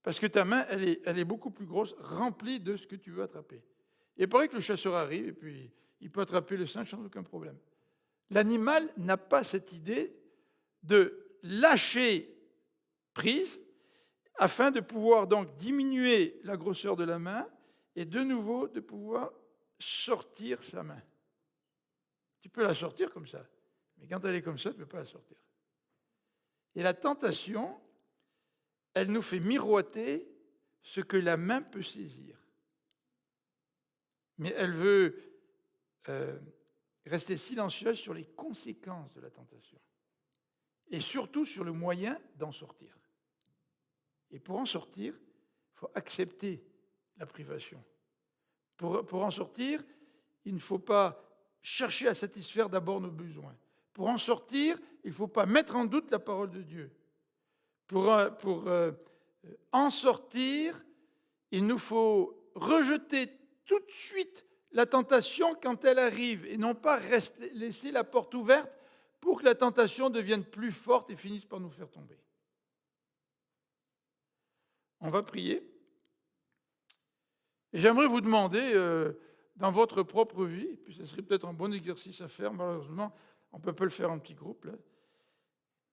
Speaker 1: Parce que ta main, elle est beaucoup plus grosse, remplie de ce que tu veux attraper. Et il paraît que le chasseur arrive, et puis il peut attraper le singe sans aucun problème. L'animal n'a pas cette idée de lâcher prise afin de pouvoir donc diminuer la grosseur de la main et de nouveau de pouvoir sortir sa main. Tu peux la sortir comme ça, mais quand elle est comme ça, tu ne peux pas la sortir. Et la tentation, elle nous fait miroiter ce que la main peut saisir. Mais elle veut rester silencieuse sur les conséquences de la tentation. Et surtout sur le moyen d'en sortir. Et pour en sortir, il faut accepter la privation. Pour en sortir, il ne faut pas chercher à satisfaire d'abord nos besoins. Pour en sortir, il ne faut pas mettre en doute la parole de Dieu. Pour en sortir, il nous faut rejeter tout de suite la tentation quand elle arrive et non pas laisser la porte ouverte pour que la tentation devienne plus forte et finisse par nous faire tomber. On va prier. Et j'aimerais vous demander, dans votre propre vie, puis ce serait peut-être un bon exercice à faire, malheureusement, on ne peut pas le faire en petit groupe, là.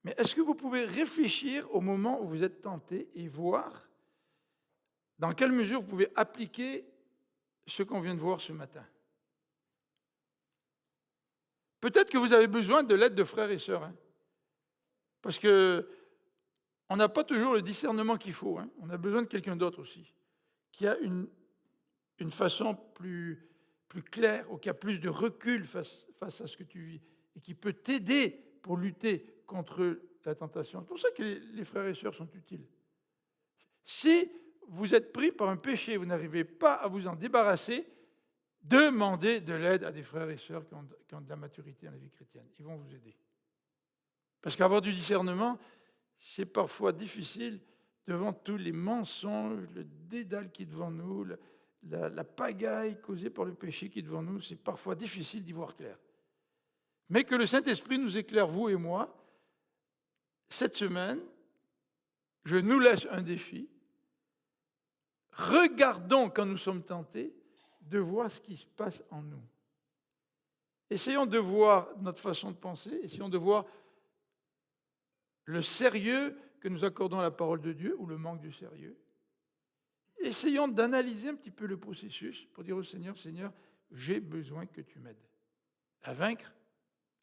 Speaker 1: Mais est-ce que vous pouvez réfléchir au moment où vous êtes tenté et voir dans quelle mesure vous pouvez appliquer ce qu'on vient de voir ce matin? Peut-être que vous avez besoin de l'aide de frères et sœurs, hein, parce qu'on n'a pas toujours le discernement qu'il faut. Hein. On a besoin de quelqu'un d'autre aussi, qui a une façon plus claire ou qui a plus de recul face à ce que tu vis et qui peut t'aider pour lutter contre la tentation. C'est pour ça que les frères et sœurs sont utiles. Si vous êtes pris par un péché, vous n'arrivez pas à vous en débarrasser, demandez de l'aide à des frères et sœurs qui ont de la maturité dans la vie chrétienne. Ils vont vous aider. Parce qu'avoir du discernement, c'est parfois difficile devant tous les mensonges, le dédale qui est devant nous, la pagaille causée par le péché qui est devant nous, c'est parfois difficile d'y voir clair. Mais que le Saint-Esprit nous éclaire, vous et moi, cette semaine, je nous laisse un défi. Regardons quand nous sommes tentés de voir ce qui se passe en nous. Essayons de voir notre façon de penser, essayons de voir le sérieux que nous accordons à la parole de Dieu ou le manque de sérieux. Essayons d'analyser un petit peu le processus pour dire au Seigneur, Seigneur, j'ai besoin que tu m'aides à vaincre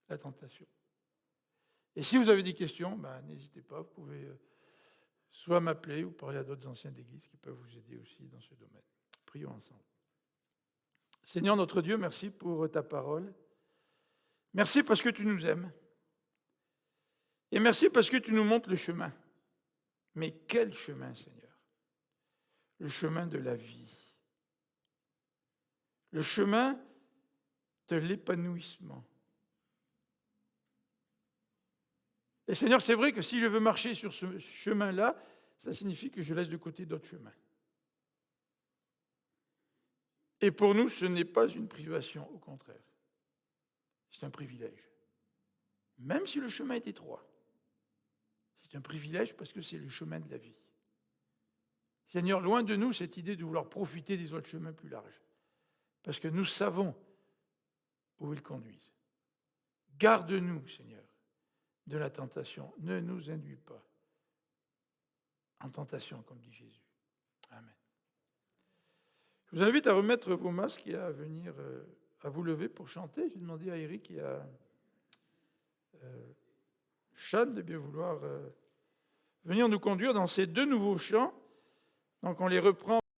Speaker 1: la tentation. Et si vous avez des questions, n'hésitez pas, vous pouvez soit m'appeler ou parler à d'autres anciens d'église qui peuvent vous aider aussi dans ce domaine. Prions ensemble. Seigneur notre Dieu, merci pour ta parole. Merci parce que tu nous aimes. Et merci parce que tu nous montres le chemin. Mais quel chemin, Seigneur? Le chemin de la vie. Le chemin de l'épanouissement. Et Seigneur, c'est vrai que si je veux marcher sur ce chemin-là, ça signifie que je laisse de côté d'autres chemins. Et pour nous, ce n'est pas une privation, au contraire. C'est un privilège. Même si le chemin est étroit, c'est un privilège parce que c'est le chemin de la vie. Seigneur, loin de nous cette idée de vouloir profiter des autres chemins plus larges, parce que nous savons où ils conduisent. Garde-nous, Seigneur, de la tentation. Ne nous induis pas en tentation, comme dit Jésus. Amen. Je vous invite à remettre vos masques et à venir, à vous lever pour chanter. J'ai demandé à Eric et à Chad de bien vouloir venir nous conduire dans ces deux nouveaux chants. Donc on les reprend